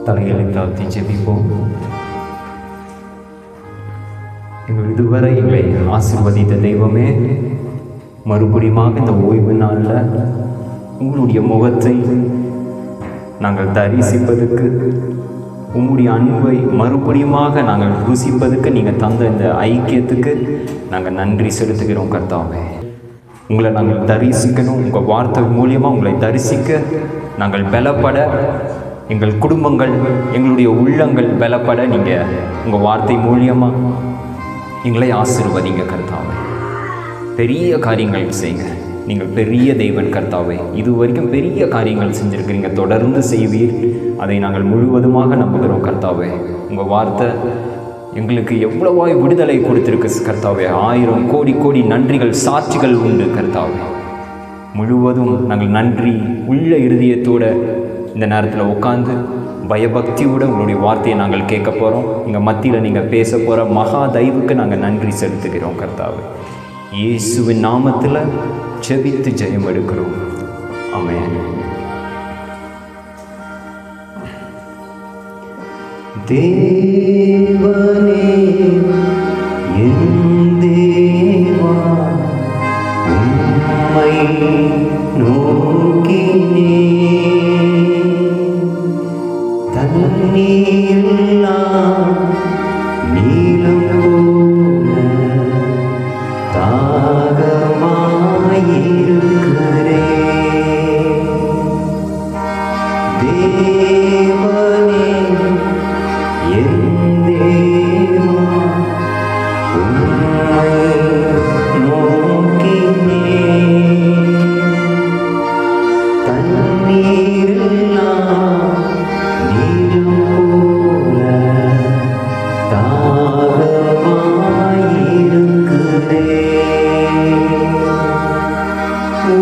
தலைகளை தாழ்த்தி ஜெபிப்போம். எங்கள் இதுவரை எங்களை ஆசீர்வதித்த தெய்வமே, மறுபடியுமாக இந்த ஓய்வு நாளில் உங்களுடைய முகத்தை நாங்கள் தரிசிப்பதற்கு, உங்களுடைய அன்பை மறுபடியுமாக நாங்கள் ருசிப்பதற்கு நீங்கள் தந்த இந்த ஐக்கியத்துக்கு நாங்கள் நன்றி செலுத்துகிறோம். கர்த்தாவே, உங்களை நாங்கள் தரிசிக்கணும். உங்கள் வார்த்தை மூலியமாக உங்களை தரிசிக்க நாங்கள் பலப்பட, எங்கள் குடும்பங்கள், எங்களுடைய உள்ளங்கள் பலப்பட நீங்கள் உங்கள் வார்த்தை மூலியமாக எங்களை ஆசீர்வதிங்க. கர்த்தாவே, பெரிய காரியங்கள் செய்யுங்க. நீங்கள் பெரிய தெய்வன் கர்த்தாவே. இது வரைக்கும் பெரிய காரியங்கள் செஞ்சுருக்கிறீங்க, தொடர்ந்து செய்வீர். அதை நாங்கள் முழுவதுமாக நம்புகிறோம் கர்த்தாவே. உங்கள் வார்த்தை எங்களுக்கு எவ்வளவாய் விடுதலை கொடுத்திருக்கு கர்த்தாவே. 1000 கோடி கோடி நன்றிகள், சாட்சிகள் உண்டு கர்த்தாவே. முழுவதும் நாங்கள் நன்றி உள்ள இருதயத்தோடு இந்த நேரத்தில் உட்காந்து பயபக்தியோடு உங்களுடைய வார்த்தையை நாங்கள் கேட்க போகிறோம். எங்கள் மத்தியில் நீங்கள் பேச போகிற மகா தயவுக்கு நாங்கள் நன்றி செலுத்துகிறோம் கர்த்தாவே. இயேசுவின் நாமத்தில் ஜெபித்து ஜெயம் எடுக்கிறோம். ஆமென். தேவனே என் தேவா, உம்மை நோக்கினே, தண்ணீரெல்லாம் நீலம் போல தாகமாயிருக்கிறேன். தேவனே என் தேவா, உம்மை நோக்கினே, தண்ணீரெல்லாம் நீலம் போல தாகமாயிருக்கிறேன்.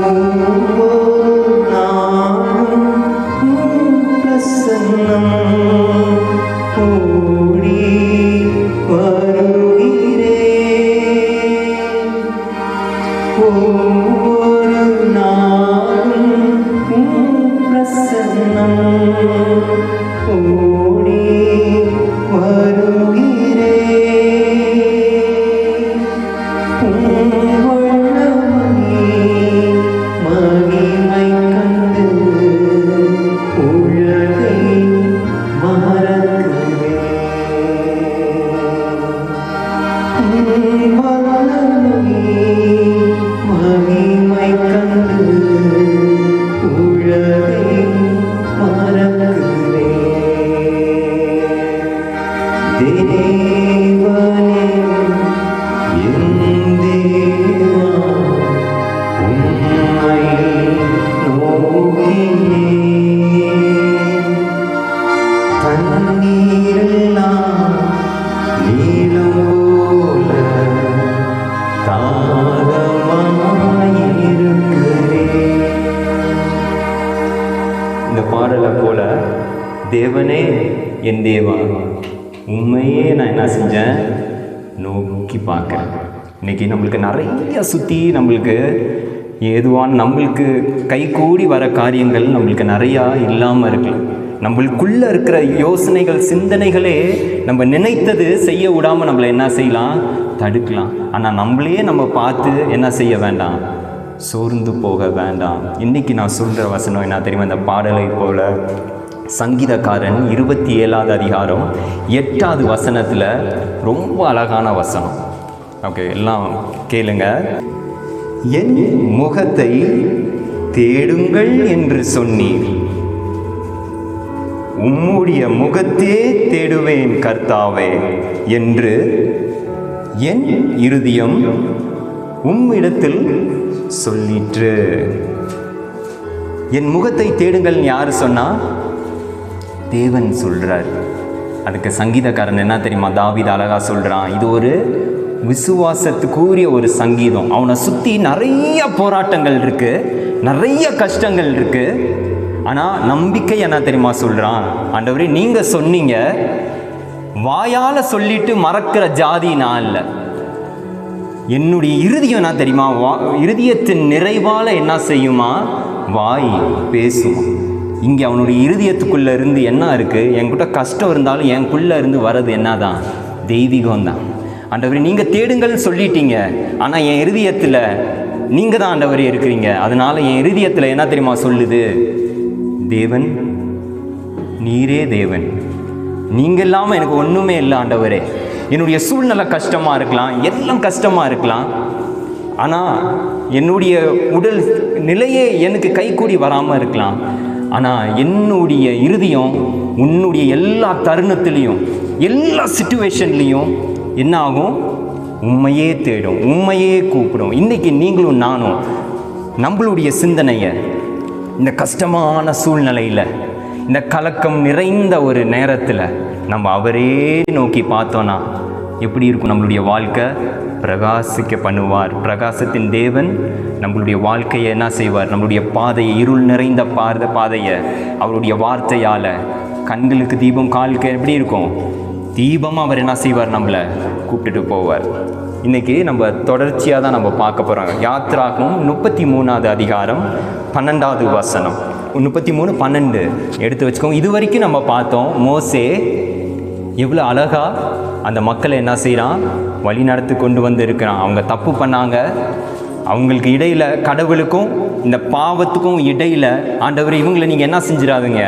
ஒவ்வொரு நாளும் உம் பிரசன்னம் ஓடி வருகிறேன். ஒவ்வொரு நாளும் உம் பிரசன்னம் ஓடி வருகிறேன். உம் வல்லமை மகிமை கண்டு உலகை மறக்கிறேன். மகிமை கண்டு உலகை மறக்கிறேன். தேவனே என் தேவா, உம்மை நோக்கினே, தண்ணீரெல்லாம் நீலம் போல தாகமாயிருக்கிறேன். இந்த பாடலை போல தேவனே என் தேவா, உண்மையே நான் என்ன செஞ்சேன், நோக்கி பார்க்குறேன். இன்றைக்கி நம்மளுக்கு நிறைய சுற்றி நம்மளுக்கு ஏதுவான நம்மளுக்கு கைகூடி வர காரியங்கள் நம்மளுக்கு நிறையா இல்லாமல் இருக்கலாம். நம்மளுக்குள்ளே இருக்கிற யோசனைகள், சிந்தனைகளே நம்ம நினைத்தது செய்ய விடாமல் நம்மளை என்ன செய்யலாம், தடுக்கலாம். ஆனால் நம்மளையே நம்ம பார்த்து என்ன செய்ய வேண்டாம், சோர்ந்து போக வேண்டாம். இன்றைக்கி நான் சொல்கிற வசனம் என்ன தெரியுமா? இந்த பாடலை போல சங்கீதக்காரன் 27வது அதிகாரம் 8வது வசனத்தில் ரொம்ப அழகான வசனம். ஓகே, எல்லாம் கேளுங்க. என் முகத்தை தேடுங்கள் என்று சொன்னீர், உம்முடைய முகத்தே தேடுவேன் கர்த்தாவே என்று என் இருதயம் உம்மிடத்தில் சொல்லிற்று. என் முகத்தை தேடுங்கள் யார் சொன்னா? தேவன் சொல்றார். அதுக்கு சங்கீதக்காரன் என்ன தெரியுமா, தாவீது அழகா சொல்றான். இது ஒரு விசுவாசத்துக்குரிய ஒரு சங்கீதம். அவனை சுற்றி நிறைய போராட்டங்கள் இருக்கு, நிறைய கஷ்டங்கள் இருக்கு. ஆனால் நம்பிக்கை என்ன தெரியுமா சொல்கிறான்? ஆண்டவரே, நீங்கள் சொன்னீங்க, வாயால் சொல்லிட்டு மறக்கிற ஜாதி நான் இல்லை. என்னுடைய இருதயம் என்ன தெரியுமா, இருதயத்தின் நிறைவால் என்ன செய்யுமா, வாய் பேசுமா. இங்கே அவனுடைய இருதயத்துக்குள்ளே இருந்து என்ன இருக்குது, என்கிட்ட கஷ்டம் இருந்தாலும் எனக்குள்ளே இருந்து வர்றது என்ன தான், தெய்வீகம் தான். ஆண்டவரே நீங்கள் தேடுங்கள்னு சொல்லிட்டீங்க, ஆனால் என் இருதயத்தில் நீங்கள் தான் ஆண்டவரே இருக்கிறீங்க. அதனால் என் இருதயத்தில் என்ன தெரியுமா சொல்லுது, தேவன் நீரே தேவன், நீங்கள் இல்லாமல் எனக்கு ஒன்றுமே இல்லை ஆண்டவரே. என்னுடைய சூழ்நிலை கஷ்டமாக இருக்கலாம், எல்லாம் கஷ்டமாக இருக்கலாம், ஆனால் என்னுடைய உடல் நிலையே எனக்கு கைகூடி வராமல் இருக்கலாம். ஆனால் என்னுடைய இருதயம் உன்னுடைய எல்லா தருணத்துலேயும் எல்லா சிச்சுவேஷன்லேயும் என்ன ஆகும், உண்மையே தேடும், உண்மையே கூப்பிடும். இன்றைக்கி நீங்களும் நானும் நம்மளுடைய சிந்தனையை இந்த கஷ்டமான சூழ்நிலையில், இந்த கலக்கம் நிறைந்த ஒரு நேரத்தில் நம்ம அவரே நோக்கி பார்த்தோன்னா எப்படி இருக்கும் நம்மளுடைய வாழ்க்கை? பிரகாசிக்க பண்ணுவார். பிரகாசத்தின் தேவன் நம்மளுடைய வாழ்க்கையை என்ன செய்வார், நம்மளுடைய பாதையை, இருள் நிறைந்த பாதையை அவருடைய வார்த்தையால், கண்களுக்கு தீபம் காலுக்கு எப்படி இருக்கும் தீபமாக அவர் என்ன செய்வார், நம்மளை கூப்பிட்டுட்டு போவார். இன்றைக்கி நம்ம தொடர்ச்சியாக தான் நம்ம பார்க்க போகிறோம். யாத்ராகமம் 33வது அதிகாரம் 12வது வசனம், 33:12 எடுத்து வச்சுக்கோங்க. இது வரைக்கும் நம்ம பார்த்தோம் மோசே எவ்வளோ அழகாக அந்த மக்களை என்ன செய்கிறான், வழி நடத்தி கொண்டு வந்து இருக்கிறான். அவங்க தப்பு பண்ணாங்க, அவங்களுக்கு இடையில், கடவுளுக்கும் இந்த பாவத்துக்கும் இடையில், ஆண்டவர் இவங்களை நீங்கள் என்ன செஞ்சிடாதீங்க,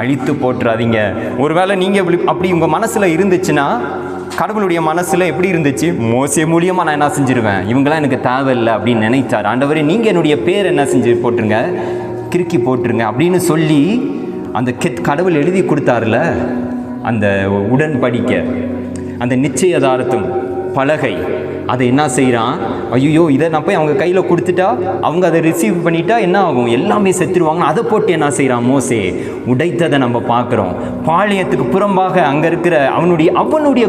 அழித்து போட்டுறாதீங்க. ஒருவேளை நீங்கள் அப்படி உங்கள் மனசில் இருந்துச்சுன்னா, கடவுளுடைய மனசில் எப்படி இருந்துச்சு, மோசே மூலியமாக நான் என்ன செஞ்சிருவேன், இவங்களாம் எனக்கு தேவையில்லை அப்படின்னு நினைச்சார். ஆண்டவரே நீங்கள் என்னுடைய பேர் என்ன செஞ்சு போட்டுருங்க, கிறுக்கி போட்டுருங்க அப்படின்னு சொல்லி அந்த கடவுள் எழுதி கொடுத்தாருல, அந்த உடன்படிக்கை, அந்த நிச்சயதார்த்தம் பலகை, அதை என்ன செய்கிறான், ஐயோ இதை நான் போய் அவங்க கையில் கொடுத்துட்டா அவங்க அதை ரிசீவ் பண்ணிட்டா என்ன ஆகும், எல்லாமே செத்துருவாங்க. அதை போட்டு என்ன செய்கிறான் மோசே, உடைத்ததை நம்ம பார்க்குறோம். பாளையத்துக்கு புறம்பாக அங்கே இருக்கிற அவனுடைய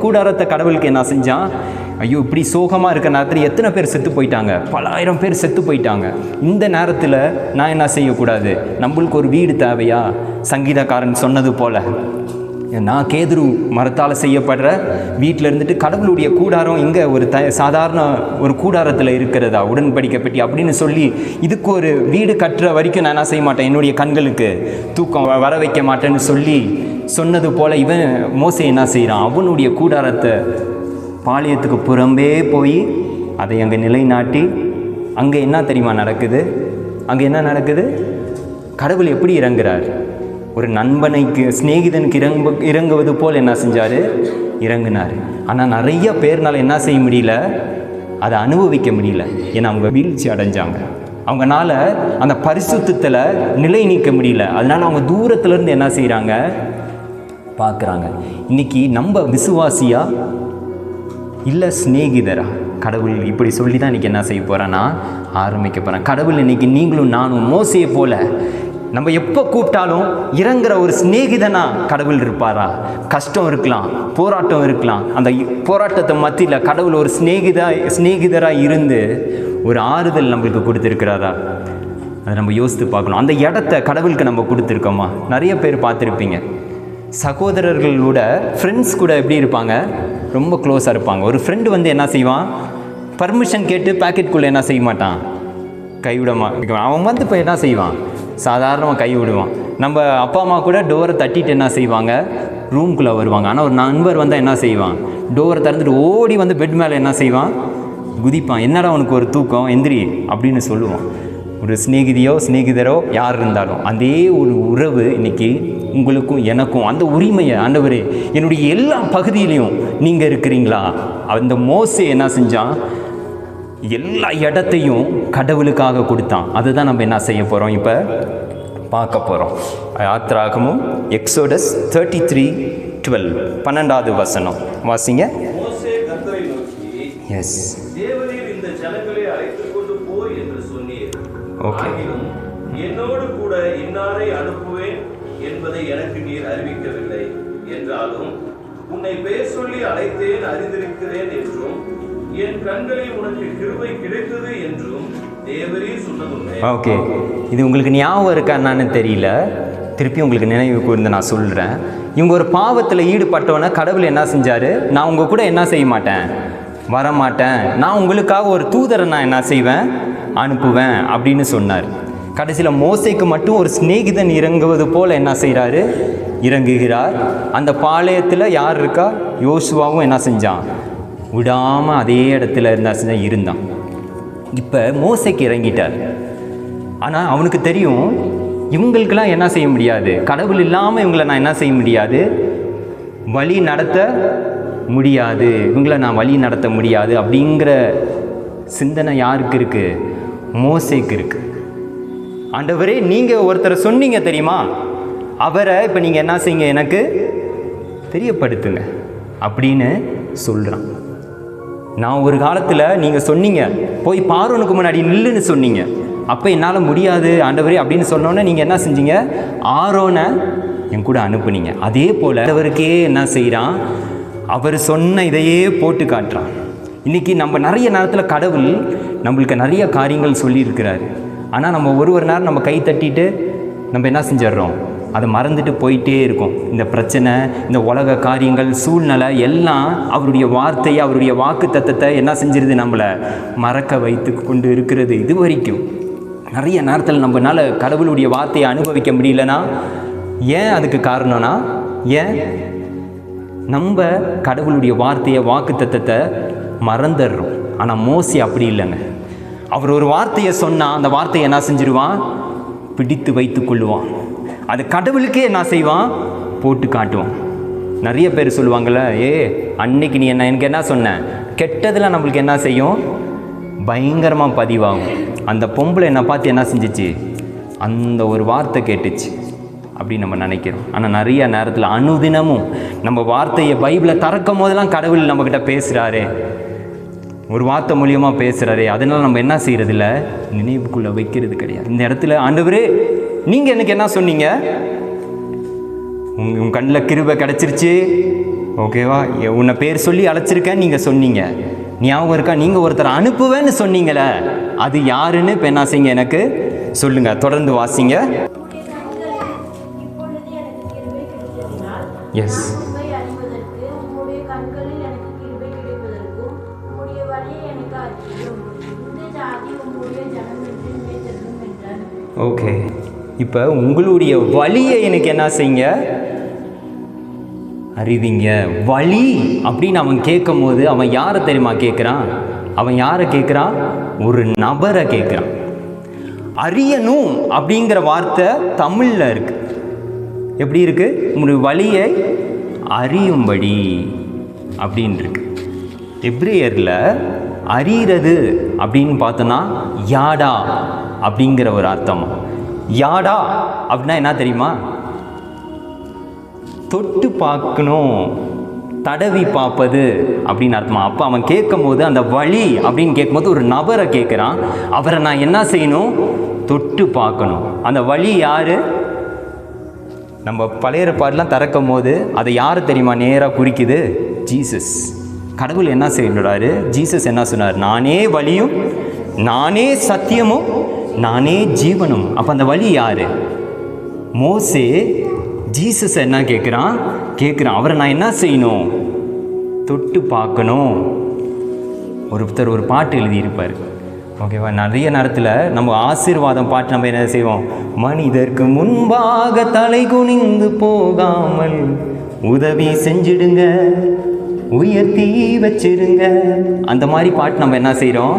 கூடாரத்தை கடவுளுக்கு என்ன செஞ்சான், ஐயோ இப்படி சோகமாக இருக்கிற நேரத்தில் எத்தனை பேர் செத்து போயிட்டாங்க, பல ஆயிரம் பேர் செத்து போயிட்டாங்க. இந்த நேரத்தில் நான் என்ன செய்யக்கூடாது, நம்மளுக்கு ஒரு வீடு தேவையா, சங்கீதக்காரன் சொன்னது போல் நான் கேதுரு மரத்தால் செய்யப்படுற வீட்டில் இருந்துட்டு கடவுளுடைய கூடாரம் இங்கே ஒரு சாதாரண ஒரு கூடாரத்தில் இருக்கிறதா, உடன்படிக்கை பெட்டி அப்படின்னு சொல்லி இதுக்கு ஒரு வீடு கட்டுற வரைக்கும் நான் என்ன செய்ய மாட்டேன், என்னுடைய கண்களுக்கு தூக்கம் வர வைக்க மாட்டேன்னு சொல்லி சொன்னது போல் இவன் மோசே என்ன செய்கிறான், அவனுடைய கூடாரத்தை பாளையத்துக்கு புறம்பே போய் அதை அங்கே நிலைநாட்டி, அங்கே என்ன தெரியுமா நடக்குது, அங்கே என்ன நடக்குது, கடவுள் எப்படி இறங்குறார், ஒரு நண்பனைக்கு சிநேகிதனுக்கு இறங்குவது போல் என்ன செஞ்சார், இறங்கினார். ஆனால் நிறைய பேர்னால என்ன செய்ய முடியல, அதை அனுபவிக்க முடியல. ஏன்னா அவங்க வீழ்ச்சி அடைஞ்சாங்க, அவங்களால அந்த பரிசுத்தத்தில் நிலை நீக்க முடியல. அதனால் அவங்க தூரத்துலேருந்து என்ன செய்கிறாங்க, பார்க்குறாங்க. இன்றைக்கி நம்ம விசுவாசியா இல்லை சிநேகிதரா, கடவுள் இப்படி சொல்லி தான் இன்றைக்கி என்ன செய்ய போகிறேன்னா ஆரம்பிக்க போகிறேன். கடவுள் இன்றைக்கி நீங்களும் நானும் மோசையை போல் நம்ம எப்போ கூப்பிட்டாலும் இறங்குற ஒரு சிநேகிதனா கடவுள் இருப்பாரா? கஷ்டம் இருக்கலாம், போராட்டம் இருக்கலாம், அந்த போராட்டத்தை மத்தியில் கடவுள் ஒரு சிநேகிதராக இருந்து ஒரு ஆறுதல் நம்மளுக்கு கொடுத்துருக்கிறாரா? அதை நம்ம யோசித்து பார்க்கணும். அந்த இடத்த கடவுளுக்கு நம்ம கொடுத்துருக்கோமா? நிறைய பேர் பார்த்துருப்பீங்க, சகோதரர்களோட ஃப்ரெண்ட்ஸ் கூட எப்படி இருப்பாங்க, ரொம்ப க்ளோஸாக இருப்பாங்க. ஒரு ஃப்ரெண்டு வந்து என்ன செய்வான், பர்மிஷன் கேட்டு பேக்கெட்டுக்குள்ளே என்ன செய்ய மாட்டான், கைவிடமா அவன் வந்து இப்போ என்ன செய்வான், சாதாரணமாக கை விடுவான். நம்ம அப்பா அம்மா கூட டோரை தட்டிட்டு என்ன செய்வாங்க, ரூம்குள்ளே வருவாங்க. ஆனால் ஒரு நண்பர் வந்தால் என்ன செய்வான், டோரை திறந்துட்டு ஓடி வந்து பெட் மேலே என்ன செய்வான், குதிப்பான். என்னடா உனக்கு ஒரு தூக்கம், எந்திரி அப்படின்னு சொல்லுவான். ஒரு சிநேகிதரோ யார் இருந்தாலும் அதே ஒரு உறவு இன்றைக்கி உங்களுக்கும் எனக்கும் அந்த உரிமையை, ஆண்டவரே என்னுடைய எல்லா பகுதியிலையும் நீங்கள் இருக்கிறீங்களா? அந்த மோசே என்ன செஞ்சான், எல்லா இடத்தையும் கடவுளுக்காக கொடுத்தான். அதுதான் நம்ம என்ன செய்ய போகிறோம், இப்போ பார்க்க போகிறோம். யாத்ராகமம் எக்ஸோடஸ் 33:12 12வது வசனம் வாசிங்க. மோசே கர்த்தரை நோக்கி, எஸ், தேவரீர் இந்த ஜனங்களை அழைத்துக் கொண்டு போய் என்று சொன்னீர். ஓகே, என்னோடு கூட இன்னாரை அனுப்புவேன் என்பதை எனக்கு நீர் அறிவிக்கவில்லை என்றாலும் உன்னை பெயர் சொல்லி அழைத்தேன், அறிந்திருக்கிறேன் என்றும் என் கண்களில் உனக்கு கிருபை கிடைத்தது என்றும் தேவரீர் சொன்னதுமே. ஓகே, இது உங்களுக்கு ஞாபகம் இருக்கான்னு தெரியல, திருப்பி உங்களுக்கு நினைவு கூர்ந்து நான் சொல்கிறேன். இவங்க ஒரு பாவத்தில் ஈடுபட்டவன கடவுள் என்ன செஞ்சார், நான் உங்கள் கூட என்ன செய்ய மாட்டேன், வரமாட்டேன், நான் உங்களுக்காக ஒரு தூதரை நான் என்ன செய்வேன், அனுப்புவேன் அப்படின்னு சொன்னார். கடைசியில் மோசேக்கு மட்டும் ஒரு சிநேகிதன் இறங்குவது போல் என்ன செய்கிறாரு, இறங்குகிறார். அந்த பாளையத்தில் யார் இருக்கா, யோசுவாவும் என்ன செஞ்சான், விடாமல் அதே இடத்துல இருந்தான். இப்போ மோசேக்கு இறங்கிட்டார். ஆனால் அவனுக்கு தெரியும் இவங்களுக்கெல்லாம் என்ன செய்ய முடியாது, கடவுள் இல்லாமல் இவங்களை நான் என்ன செய்ய முடியாது, வழி நடத்த முடியாது, இவங்களை நான் வழி நடத்த முடியாது அப்படிங்கிற சிந்தனை யாருக்கு இருக்குது, மோசேக்கு இருக்குது. ஆண்டவரே நீங்கள் ஒருத்தரை சொன்னீங்க தெரியுமா, அவரை இப்போ நீங்கள் என்ன செய்யுங்க, எனக்கு தெரியப்படுத்துங்க அப்படின்னு சொல்கிறான். நான் ஒரு காலத்தில் நீங்கள் சொன்னீங்க போய் பார்வோனுக்கு முன்னாடி நில்லுன்னு சொன்னீங்க, அப்போ என்னால் முடியாது ஆண்டவரே அப்படின்னு சொன்னோன்னே நீங்கள் என்ன செஞ்சீங்க, ஆரோனை என் கூட அனுப்புனீங்க. அதே போல் அவருக்கே என்ன செய்கிறான், அவர் சொன்ன இதையே போட்டு காட்டுறான். இன்றைக்கி நம்ம நிறைய நேரத்தில் கடவுள் நம்மளுக்கு நிறைய காரியங்கள் சொல்லியிருக்கிறாரு. ஆனால் நம்ம ஒரு நேரம் நம்ம கை தட்டிட்டு நம்ம என்ன செஞ்சிடறோம், அதை மறந்துட்டு போயிட்டே இருக்கும். இந்த பிரச்சனை, இந்த உலக காரியங்கள், சூழ்நிலை எல்லாம் அவருடைய வார்த்தையை, அவருடைய வாக்கு தத்தத்தை என்ன செஞ்சிருது, நம்மளை மறக்க வைத்து கொண்டு இருக்கிறது. இது வரைக்கும் நிறைய நேரத்தில் நம்மளால் கடவுளுடைய வார்த்தையை அனுபவிக்க முடியலன்னா ஏன், அதுக்கு காரணம்னா ஏன் நம்ம கடவுளுடைய வார்த்தையை, வாக்கு தத்தத்தை மறந்துடுறோம். ஆனால் மோசே அப்படி இல்லைங்க. அவர் ஒரு வார்த்தையை சொன்னால் அந்த வார்த்தையை என்ன செஞ்சிருவான், பிடித்து வைத்து கொள்ளுவான். அது கடவுளுக்கே என்ன செய்வான், போட்டு காட்டுவான். நிறைய பேர் சொல்லுவாங்கள்ல, அன்னைக்கு நீ எனக்கு என்ன சொன்ன, கெட்டதில் நம்மளுக்கு என்ன செய்யும், பயங்கரமாக பதிவாகும். அந்த பொம்பளை என்னை பார்த்து என்ன செஞ்சிச்சு, அந்த ஒரு வார்த்தை கேட்டுச்சு அப்படின்னு நம்ம நினைக்கிறோம். ஆனால் நிறைய நேரத்தில் அனுதினமும் நம்ம வார்த்தையை பைபிளை திறக்கும் போதெல்லாம் கடவுள் நம்மக்கிட்ட பேசுகிறாரே, ஒரு வார்த்தை மூலியமாக பேசுகிறாரே, அதனால் நம்ம என்ன செய்கிறதில்ல, நினைவுக்குள்ளே வைக்கிறது கிடையாது. இந்த இடத்துல ஆண்டவரே நீங்கள் எனக்கு என்ன சொன்னீங்க, உங்கள் கண்ணில் கிருபை கிடச்சிருச்சு, ஓகேவா, உன்னை பேர் சொல்லி அழைச்சிருக்கேன் நீங்கள் சொன்னீங்க, ஞாபகம் இருக்கா, நீங்கள் ஒருத்தர் அனுப்புவேன்னு சொன்னீங்களே, அது யாருன்னு இப்போ என்ன செய்யுங்க, எனக்கு சொல்லுங்கள். தொடர்ந்து வாசிங்க. Yes, okay. இப்போ உங்களுடைய வழியை எனக்கு என்ன செய்யுங்க, அறிவிங்க. வழி அப்படின்னு அவன் கேட்கும் போது அவன் யாரை தெரியுமா கேட்குறான், அவன் யாரை கேட்குறான், ஒரு நபரை கேட்குறான். அறியணும் அப்படிங்கிற வார்த்தை தமிழில் இருக்கு. எப்படி இருக்கு, உங்களுடைய வழியை அறியும்படி அப்படின்னு இருக்கு. எப்ரேயரில் அறிகிறது அப்படின்னு பார்த்தோன்னா யாடா அப்படிங்கிற ஒரு அர்த்தம். யாடா அப்படின்னா என்ன தெரியுமா, தொட்டு பார்க்கணும், தடவி பார்ப்பது அப்படின்னு அர்த்தமா. அப்போ அவன் கேட்கும் போது அந்த வழி அப்படின்னு கேட்கும்போது ஒரு நபரை கேட்குறான். அவரை நான் என்ன செய்யணும், தொட்டு பார்க்கணும். அந்த வழி யாரு, நம்ம பழைய ஏற்பாடுலாம் திறக்கும் போது அதை யார் தெரியுமா நேராக குறிக்குது, ஜீசஸ். கடவுள் என்ன செய்யறாரு, ஜீசஸ் என்ன சொன்னார், நானே வழியும் நானே சத்தியமும் நானே ஜீவனும். அப்போ அந்த வழி யாரு, மோசே ஜீசஸ் என்ன கேட்குறான், அவரை நான் என்ன செய்யணும், தொட்டு பார்க்கணும். ஒருத்தர் ஒரு பாட்டு எழுதியிருப்பார், ஓகேவா. நிறைய நேரத்தில் நம்ம ஆசீர்வாதம் பாட்டு நம்ம என்ன செய்வோம், மனிதருக்கு முன்பாக தலை குனிந்து போகாமல் உதவி செஞ்சிடுங்க, உயர்த்தி வச்சிருங்க, அந்த மாதிரி பாட்டு நம்ம என்ன செய்கிறோம்,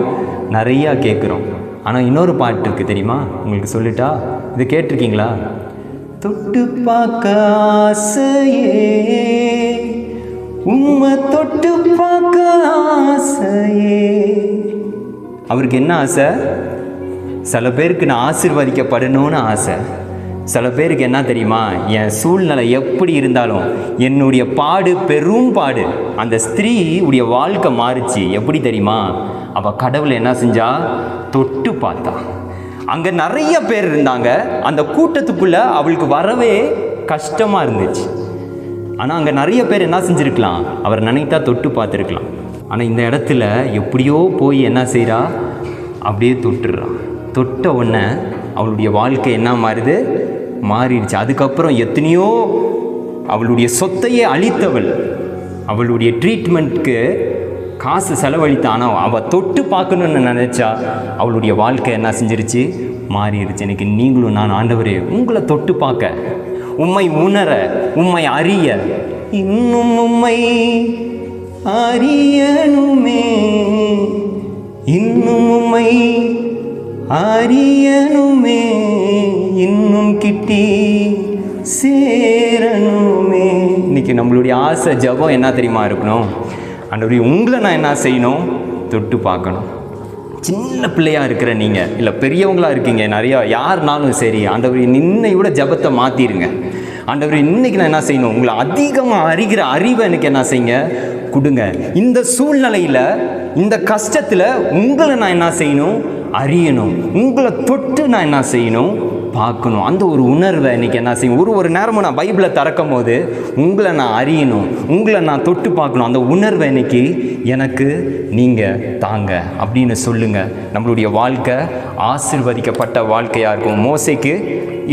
நிறையா கேட்குறோம். ஆனால் இன்னொரு பாட்டு இருக்குது தெரியுமா, உங்களுக்கு சொல்லிட்டா, இது கேட்டிருக்கீங்களா, தொட்டு பார்க்க ஆசையே, உம்மை தொட்டு பார்க்க ஆசையே. அவருக்கு என்ன ஆசை, சில பேருக்கு நான் ஆசீர்வதிக்கப்படணும்னு ஆசை. சில பேருக்கு என்ன தெரியுமா, என் சூழ்நிலை எப்படி இருந்தாலும் என்னுடைய பாடு பெரும் பாடு. அந்த ஸ்திரீ உடைய வாழ்க்கை மாறிச்சு. எப்படி தெரியுமா, அவள் கடவுளை என்ன செஞ்சா, தொட்டு பார்த்தா. அங்கே நிறைய பேர் இருந்தாங்க, அந்த கூட்டத்துக்குள்ளே அவளுக்கு வரவே கஷ்டமாக இருந்துச்சு. ஆனால் அங்கே நிறைய பேர் என்ன செஞ்சுருக்கலாம், அவர் நினைத்தா தொட்டு பார்த்துருக்கலாம். ஆனால் இந்த இடத்துல எப்படியோ போய் என்ன செய்கிறா, அப்படியே தொட்டுடுறான். தொட்ட உடனே அவளுடைய வாழ்க்கை என்ன மாறுது, மாறிடுச்சு. அதுக்கப்புறம் எத்தனையோ அவளுடைய சொத்தையே அழித்தவள், அவளுடைய ட்ரீட்மெண்ட்க்கு காசு செலவழித்தானோ அவள் தொட்டு பார்க்கணுன்னு நினச்சா அவளுடைய வாழ்க்கை என்ன செஞ்சிருச்சு, மாறிடுச்சு. இன்னைக்கு நீங்களும் நான் ஆண்டவரே உங்களை தொட்டு பார்க்க, உம்மை உணர, உம்மை அறிய, இன்னும் உம்மை அறியணுமே, இன்னும் உம்மை அறியணுமே, இன்னும் கிட்டி சேரணுமே. இன்னைக்கு நம்மளுடைய ஆசை ஜபம் என்ன தெரியுமா இருக்கணும், ஆண்டவரே உங்களை நான் என்ன செய்யணும், தொட்டு பார்க்கணும். சின்ன பிள்ளையாக இருக்கிற நீங்கள் இல்லை பெரியவங்களாக இருக்கீங்க நிறையா, யாருனாலும் சரி, ஆண்டவரே நின்னை விட ஜபத்தை மாற்றிடுங்க. ஆண்டவரே இன்னைக்கு நான் என்ன செய்யணும், உங்களை அதிகமாக அறிகிற அறிவை எனக்கு என்ன செய்யுங்க, கொடுங்க. இந்த சூழ்நிலையில், இந்த கஷ்டத்தில் உங்களை நான் என்ன செய்யணும், அறியணும். உங்களை தொட்டு நான் என்ன செய்யணும், பார்க்கணும். அந்த ஒரு உணர்வை இன்றைக்கி என்ன செய்யும், ஒரு நேரமும் நான் பைபிளை திறக்கும் போது உங்களை நான் அறியணும், உங்களை நான் தொட்டு பார்க்கணும். அந்த உணர்வை இன்றைக்கி எனக்கு நீங்கள் தாங்க அப்படின்னு சொல்லுங்கள். நம்மளுடைய வாழ்க்கை ஆசீர்வதிக்கப்பட்ட வாழ்க்கையாக இருக்கும். மோசேக்கு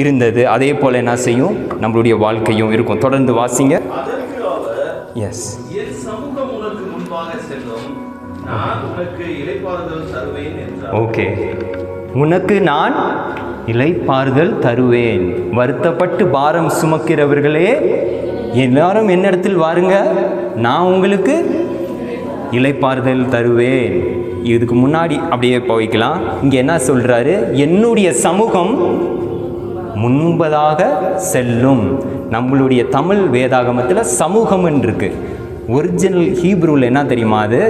இருந்தது, அதே போல் என்ன செய்யும், நம்மளுடைய வாழ்க்கையும் இருக்கும். தொடர்ந்து வாசிங்க. அதற்கு அவர், எஸ், என் சமூகம் உனக்கு முன்பாக செல்லும், நான் உனக்கு இளைப்பாறுதல் தருவேன் என்றார். ஓகே, உனக்கு நான் இளைப்பாறுதல் தருவேன். வருத்தப்பட்டு பாரம் சுமக்கிறவர்களே எல்லாரும் என்னிடத்தில் வாருங்க, நான் உங்களுக்கு இளைப்பாறுதல் தருவேன். இதுக்கு முன்னாடி அப்படியே போய்க்கலாம். இங்கே என்ன சொல்கிறாரு, என்னுடைய சமூகம் முன்பதாக செல்லும். நம்மளுடைய தமிழ் வேதாகமத்தில் சமூகம்னு இருக்கு. ஒரிஜினல் ஹீப்ரூவில் என்ன தெரியுமா, அது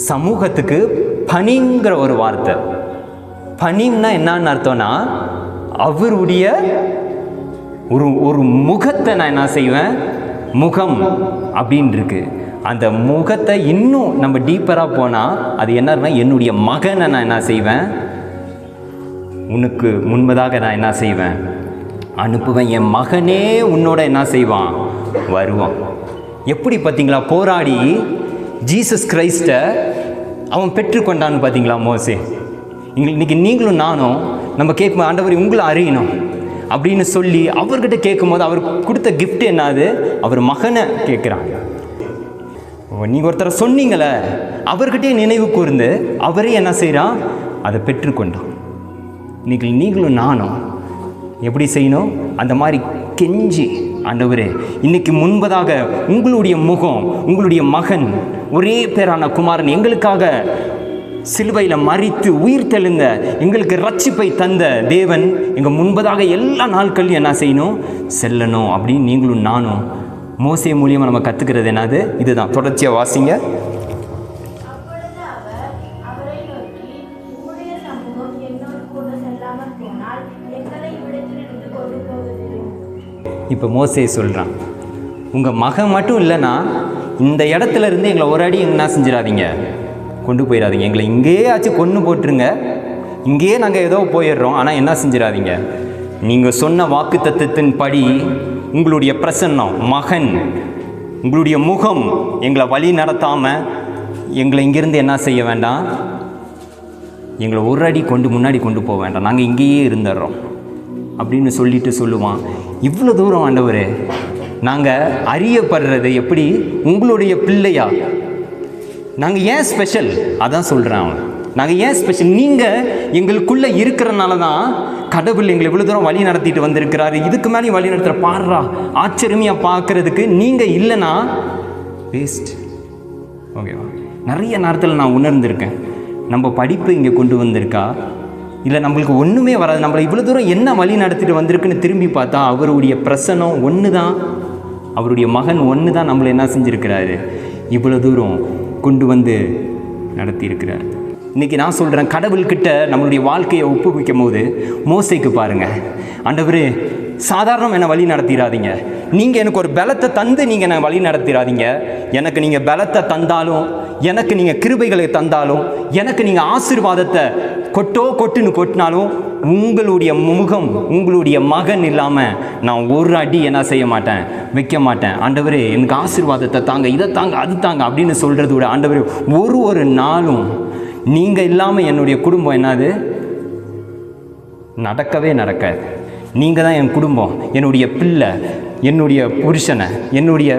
சமூகத்துக்கு பனிங்கிற ஒரு வார்த்தை. பனின்னா என்னன்னு அர்த்தம்னா அவருடைய ஒரு முகத்தை நான் என்ன செய்வேன், முகம் அப்படின்னு இருக்கு. அந்த முகத்தை இன்னும் நம்ம டீப்பராக போனால் அது என்னன்னா, என்னுடைய மகனை நான் என்ன செய்வேன், உனக்கு முன்பதாக நான் என்ன செய்வேன், அனுப்புவேன். என் மகனே உன்னோட என்ன செய்வான், வருவான். எப்படி பார்த்தீங்களா, போராடி ஜீசஸ் கிரைஸ்டை அவன் பெற்றுக்கொண்டான்னு பார்த்தீங்களா மோசே. இன்னைக்கு நீங்களும் நானும் நம்ம கேட்கும், ஆண்டவர் உங்களை அறியணும் அப்படின்னு சொல்லி அவர்கிட்ட கேட்கும்போது அவர் கொடுத்த கிஃப்ட் என்னது, அவர் மகனை கேட்குறாங்க. நீங்கள் ஒருத்தரை சொன்னீங்களே, அவர்கிட்டே நினைவு கூர்ந்து அவரே என்ன செய்கிறான், அதை பெற்றுக்கொண்டான். இன்னைக்கு நீங்களும் நானும் எப்படி செய்யணும், அந்த மாதிரி கெஞ்சி, ஆண்டவரே இன்னைக்கு முன்பதாக உங்களுடைய முகம், உங்களுடைய மகன், ஒரே பேரான குமாரன் எங்களுக்காக சிலுவையில் மரித்து உயிர் தெழுந்த, எங்களுக்கு ரட்சிப்பை தந்த தேவன் எங்கள் முன்பதாக எல்லா நாட்களையும் என்ன செய்யணும், செல்லணும் அப்படின்னு நீங்களும் நானும் மோசே மூலியமாக நம்ம கற்றுக்கிறது என்னது, இதுதான். தொடர்ச்சியாக வாசிங்க. இப்போ மோசே சொல்கிறான், உங்கள் மகன் மட்டும் இல்லைன்னா இந்த இடத்துல இருந்து எங்களை ஒரு அடி என்ன செஞ்சிடாதீங்க, கொண்டு போயிடாதீங்க. எங்களை இங்கேயாச்சும் கொண்டு போட்டுருங்க, இங்கேயே நாங்கள் ஏதோ போயிடுறோம், ஆனால் என்ன செஞ்சிடாதீங்க, நீங்கள் சொன்ன வாக்கு தத்துவத்தின் படி உங்களுடைய பிரசன்னம், மகன், உங்களுடைய முகம் எங்களை வழி நடத்தாமல் எங்களை இங்கேருந்து என்ன செய்ய வேண்டாம், எங்களை ஒரு அடி முன்னாடி கொண்டு போக வேண்டாம், நாங்கள் இங்கேயே இருந்துடுறோம் அப்படின்னு சொல்லிட்டு சொல்லுவான். இவ்வளோ தூரம் ஆண்டவரே நாங்கள் அறியப்படுறது எப்படி, உங்களுடைய பிள்ளையா, நாங்கள் ஏன் ஸ்பெஷல், அதான் சொல்கிறேன் அவன். நாங்கள் ஏன் ஸ்பெஷல், நீங்கள் எங்களுக்குள்ளே இருக்கிறனால தான் கடவுள் எங்களை இவ்வளோ தூரம் வழி நடத்திட்டு வந்திருக்கிறாரு. இதுக்கு மேலே வழி நடத்துகிற பாடுறா ஆச்சரியமாக பார்க்குறதுக்கு நீங்கள் இல்லைன்னா வேஸ்ட். ஓகேவா? நிறைய நேரத்தில் நான் உணர்ந்திருக்கேன், நம்ம படிப்பு இங்கே கொண்டு வந்திருக்கா, இல்லை நம்மளுக்கு ஒன்றுமே வராது, நம்மளை இவ்வளோ தூரம் என்ன வழி நடத்திட்டு வந்திருக்குன்னு திரும்பி பார்த்தா அவருடைய பிரசனம் ஒன்று தான், அவருடைய மகன் ஒன்று தான் நம்மளை என்ன செஞ்சுருக்கிறாரு, இவ்வளோ தூரம் கொண்டு வந்து நடத்தியிருக்கிறார். இன்றைக்கி நான் சொல்கிறேன், கடவுள்கிட்ட நம்மளுடைய வாழ்க்கையை ஒப்புவிக்கும் போது மோசேக்கு பாருங்கள், ஆண்டவரே சாதாரணம் என்னை வழி நடத்திடாதீங்க, நீங்கள் எனக்கு ஒரு பலத்தை தந்து நீங்கள் என்னை வழி நடத்திடாதீங்க, எனக்கு நீங்கள் பலத்தை தந்தாலும், எனக்கு நீங்கள் கிருபைகளை தந்தாலும், எனக்கு நீங்கள் ஆசீர்வாதத்தை கொட்டுன்னு கொட்டினாலும் உங்களுடைய முகம், உங்களுடைய மகன் இல்லாமல் நான் ஒரு அடி என்ன செய்ய மாட்டேன், வைக்க மாட்டேன். ஆண்டவரே எனக்கு ஆசீர்வாதத்தை தாங்க, இதை தாங்க, அது தாங்க அப்படின்னு சொல்கிறத விட, ஆண்டவரே ஒரு நாளும் நீங்கள் இல்லாமல் என்னுடைய குடும்பம் என்னது நடக்கவே நடக்காது. நீங்கள் தான் என் குடும்பம், என்னுடைய பிள்ளை, என்னுடைய புருஷனை, என்னுடைய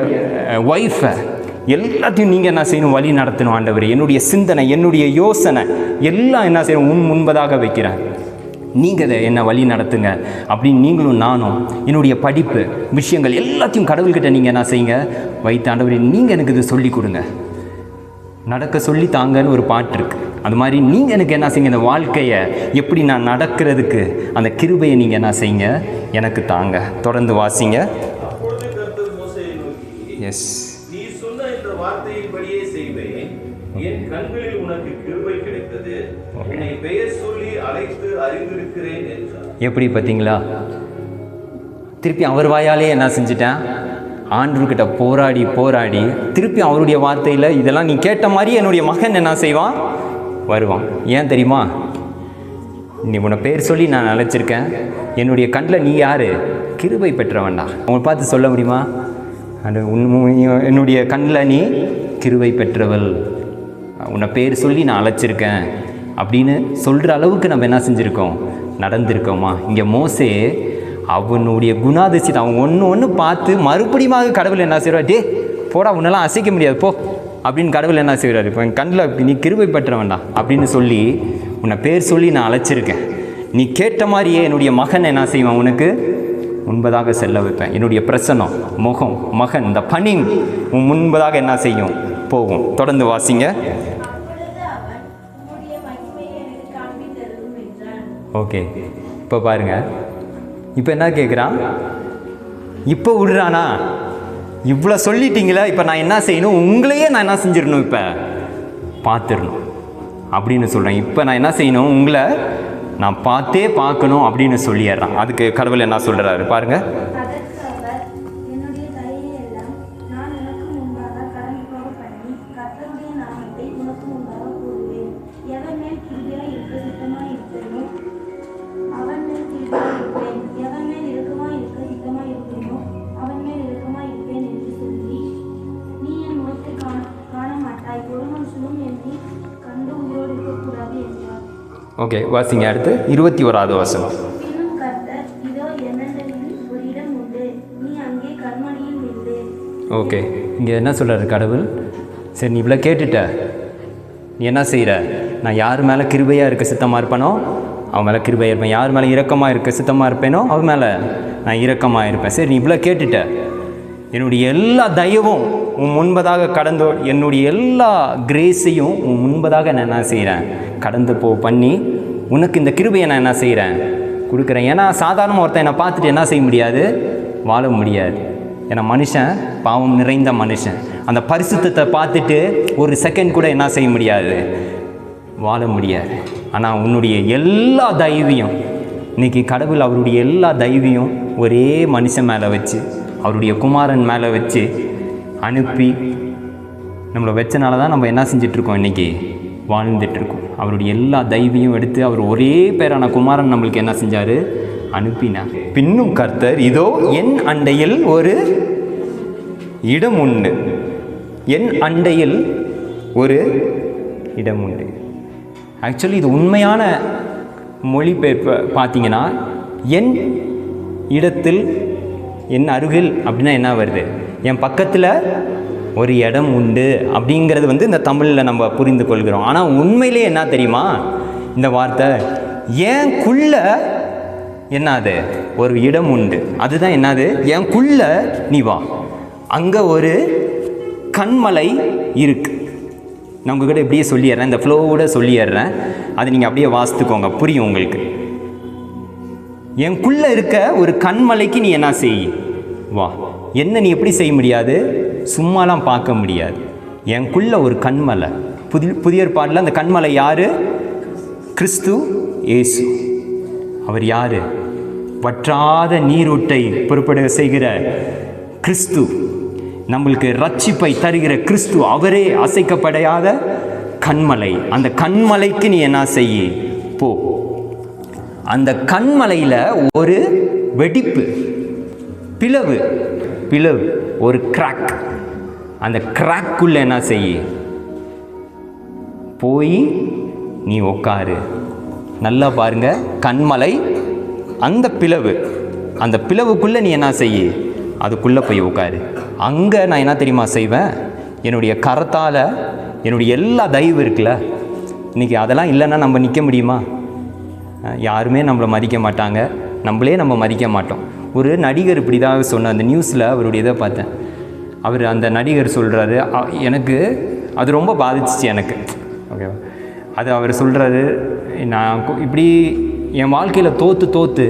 ஒய்ஃபை, எல்லாத்தையும் நீங்கள் என்ன செய்யணும், வழி நடத்தணும் ஆண்டவரே. என்னுடைய சிந்தனை, என்னுடைய யோசனை எல்லாம் என்ன செய்யணும், முன்பதாக வைக்கிறேன். நீங்கள் அதை என்ன வழி நடத்துங்க அப்படின்னு நீங்களும் நானும் என்னுடைய படிப்பு விஷயங்கள் எல்லாத்தையும் கடவுள்கிட்ட நீங்கள் என்ன செய்யுங்க, வைத்த ஆண்டவரே நீங்கள் எனக்கு இது சொல்லி கொடுங்க, நடக்க சொல்லி தாங்கன்னு ஒரு பாட்டு இருக்குது. அது மாதிரி நீங்கள் எனக்கு என்ன செய்யுங்க, இந்த வாழ்க்கையை எப்படி நான் நடக்கிறதுக்கு அந்த கிருபையை நீங்கள் என்ன செய்யுங்க, எனக்கு தாங்க. தொடர்ந்து வாசிங்க. அப்பொழுது கர்த்தர் மோசேயை நோக்கி, எஸ், நீ சொன்ன இந்த வார்த்தையின்படியே செய்வேன், என் கண்களில் உனக்கு கிருபை கிடைத்தது, உன்னை பெயர் சொல்லி அழைத்து அறிந்திருக்கிறேன் என்றார். எப்படி பார்த்தீங்களா, திருப்பி அவர் வாயாலே என்ன செஞ்சிட்டேன், ஆண்டவர்கிட்ட போராடி போராடி திருப்பி அவருடைய வார்த்தையில் இதெல்லாம் நீ கேட்ட மாதிரி என்னுடைய மகன் என்ன செய்வான், வருவான். ஏன் தெரியுமா, நீ உன்னை பேர் சொல்லி நான் அழைச்சிருக்கேன், என்னுடைய கண்ணில் நீ யார், கிருபை பெற்றவன்டா. அவங்களை பார்த்து சொல்ல முடியுமா, என்னுடைய கண்ணில் நீ கிருபை பெற்றவள், உன்னை பேர் சொல்லி நான் அழைச்சிருக்கேன் அப்படின்னு சொல்கிற அளவுக்கு நம்ம என்ன செஞ்சுருக்கோம், நடந்திருக்கோமா? இங்கே மோசே அவனுடைய குணாதிசயத்தை அவன் ஒன்று பார்த்து மறுபடியும் கடவுள் என்ன செய்வார், டே போடா உன்னெல்லாம் அசைக்க முடியாது போ அப்படின்னு கடவுள் என்ன செய்வார், இப்போ என் கண்ணில் நீ கிருபை பெற்றவன்டா அப்படின்னு சொல்லி உன்னை பேர் சொல்லி நான் அழைச்சிருக்கேன், நீ கேட்ட மாதிரியே என்னுடைய மகன் என்ன செய்வான், உனக்கு முன்பதாக செல்ல வைப்பேன். என்னுடைய பிரசனம், முகம், மகன், இந்த பணி உன் முன்பதாக என்ன செய்யும், போகும். தொடர்ந்து வாசிங்க. ஓகே, இப்போ பாருங்க, இப்போ என்ன கேட்குறான், இப்போ விடுறானா, இவ்வளோ சொல்லிட்டீங்களா, இப்போ நான் என்ன செய்யணும், உங்களையே நான் என்ன செஞ்சிடணும், இப்போ பார்த்துடணும் அப்படின்னு சொல்கிறேன். இப்போ நான் என்ன செய்யணும், உங்களை நான் பார்த்தே பார்க்கணும் அப்படின்னு சொல்லிடுறான். அதுக்கு கடவுள் என்ன சொல்கிறாரு பாருங்கள். ஓகே, வாசிங்க. அடுத்து 21வது வசனம். ஓகே, இங்கே என்ன சொல்கிறாரு கடவுள், சரி நீ இவ்வளோ கேட்டுட்ட, நீ என்ன செய்கிற, நான் யார் மேலே கிருபையாக இருக்க சித்தமாக இருப்பேனோ அவன் மேலே கிருபையாக இருப்பேன், யார் மேலே இரக்கமாக இருக்க சித்தமாக இருப்பேனோ அவன் மேலே நான் இரக்கமாக இருப்பேன். சரி நீ இவ்வளோ கேட்டுட்ட, என்னுடைய எல்லா தயவும் உன் முன்பதாக கடந்து, என்னுடைய எல்லா கிரேஸையும் உன் முன்பதாக நான் என்ன செய்கிறேன், கடந்து பண்ணி உனக்கு இந்த கிருபையை நான் என்ன செய்கிறேன், கொடுக்குறேன். ஏன்னா சாதாரண ஒருத்தன் என்னை பார்த்துட்டு என்ன செய்ய முடியாது, வாழ முடியாது. ஏன்னா மனுஷன் பாவம் நிறைந்த மனுஷன், அந்த பரிசுத்தத்தை பார்த்துட்டு ஒரு செகண்ட் கூட என்ன செய்ய முடியாது, வாழ முடியாது. ஆனால் உன்னுடைய எல்லா தயவையும் இன்றைக்கி கடவுள் அவருடைய எல்லா தயவையும் ஒரே மனுஷன் மேலே வச்சு, அவருடைய குமாரன் மேலே வச்சு அனுப்பி நம்மளை வச்சனால தான் நம்ம என்ன செஞ்சிட்ருக்கோம், இன்றைக்கி வாழ்ந்துட்டுருக்கோம். அவருடைய எல்லா தயவையும் எடுத்து அவர் ஒரே பேரான குமாரன் நம்மளுக்கு என்ன செஞ்சார், அனுப்பினார். பின்னும் கர்த்தர், இதோ என் அண்டையில் ஒரு இடம் உண்டு, என் அண்டையில் ஒரு இடம் உண்டு. ஆக்சுவலி இது உண்மையான மொழிபெயர்ப்பு பார்த்தீங்கன்னா, என் இடத்தில், என் அருகில் அப்படின்னா என்ன வருது, என் பக்கத்தில் ஒரு இடம் உண்டு அப்படிங்கிறது இந்த தமிழில் நம்ம புரிந்து கொள்கிறோம். ஆனால் உண்மையிலே என்ன தெரியுமா, இந்த வார்த்தை ஏன்குள்ள என்னது ஒரு இடம் உண்டு, அதுதான் என்னது, ஏன்குள்ள நீ வா, அங்கே ஒரு கண்மலை இருக்கு. நான் உங்ககிட்ட இப்படியே சொல்லிடுறேன், இந்த ஃப்ளோவோட சொல்லிடுறேன், அது நீங்கள் அப்படியே வாசித்துக்கோங்க, புரியும் உங்களுக்கு. எனக்குள்ளே இருக்க ஒரு கண்மலைக்கு நீ என்ன செய், வா. என்ன நீ எப்படி செய்ய முடியாது, சும்மாலாம் பார்க்க முடியாது. எனக்குள்ள ஒரு கண்மலை, புதிய ஏற்பாட்டில் அந்த கண்மலை யார், கிறிஸ்து இயேசு. அவர் யார், வற்றாத நீரூட்டை புறப்பட செய்கிற கிறிஸ்து, நம்மளுக்கு ரட்சிப்பை தருகிற கிறிஸ்து, அவரே அசைக்கப்படாத கண்மலை. அந்த கண்மலைக்கு நீ என்ன செய்ய, போ. அந்த கண்மலையில் ஒரு வெடிப்பு, பிளவு, ஒரு கிராக். அந்த கிராக்குள்ள என்ன செய்ய, போய் நீ உட்காரு. நல்லா பாருங்க, கண்மலை, அந்த பிளவு, அந்த பிளவுக்குள்ளே நீ என்ன செய்ய, அதுக்குள்ளே போய் உட்காரு. அங்கே நான் என்ன தெரியுமா செய்வேன், என்னுடைய கரத்தால் என்னுடைய எல்லா தயவு இருக்குல்ல, இன்றைக்கி அதெல்லாம் இல்லைன்னா நம்ம நிற்க முடியுமா? யாருமே நம்மளை மதிக்க மாட்டாங்க, நம்மளே நம்ம மதிக்க மாட்டோம். ஒரு நடிகர் இப்படி தான் சொன்ன, அந்த நியூஸில் அவருடைய இதை பார்த்தேன். அவர் அந்த நடிகர் சொல்கிறாரு, எனக்கு அது ரொம்ப பாதிச்சிச்சு எனக்கு. ஓகேவா? அது அவர் சொல்கிறாரு, நான் இப்படி என் வாழ்க்கையில் தோற்று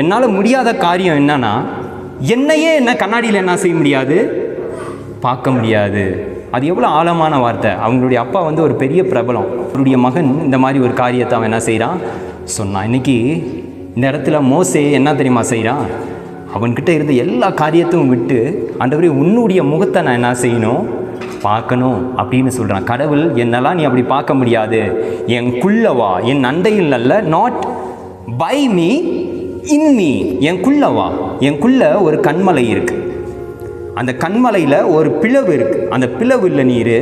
என்னால் முடியாத காரியம் என்னன்னா, என்னையே என்ன கண்ணாடியில் என்ன செய்ய முடியாது, பார்க்க முடியாது. அது எவ்வளோ ஆழமான வார்த்தை. அவங்களுடைய அப்பா வந்து ஒரு பெரிய பிரபலம், அவருடைய மகன் இந்த மாதிரி ஒரு காரியத்தை அவன் என்ன செய்கிறான் சொன்னான். இன்றைக்கி இந்த இடத்துல மோசே என்ன தெரியுமா செய்கிறான்? அவன்கிட்ட இருந்த எல்லா காரியத்தையும் விட்டு, ஆண்டவரே உன்னுடைய முகத்தை நான் என்ன செய்யணும், பார்க்கணும் அப்படின்னு சொல்கிறான். கடவுள், என்னெல்லாம் நீ அப்படி பார்க்க முடியாது, என்குள்ளவா, என் அண்டையில் அல்ல, not by me, in me, என்குள்ளவா. என்குள்ள ஒரு கண்மலை இருக்குது, அந்த கண்மலையில் ஒரு பிளவு இருக்குது, அந்த பிளவு இல்லை நீர்,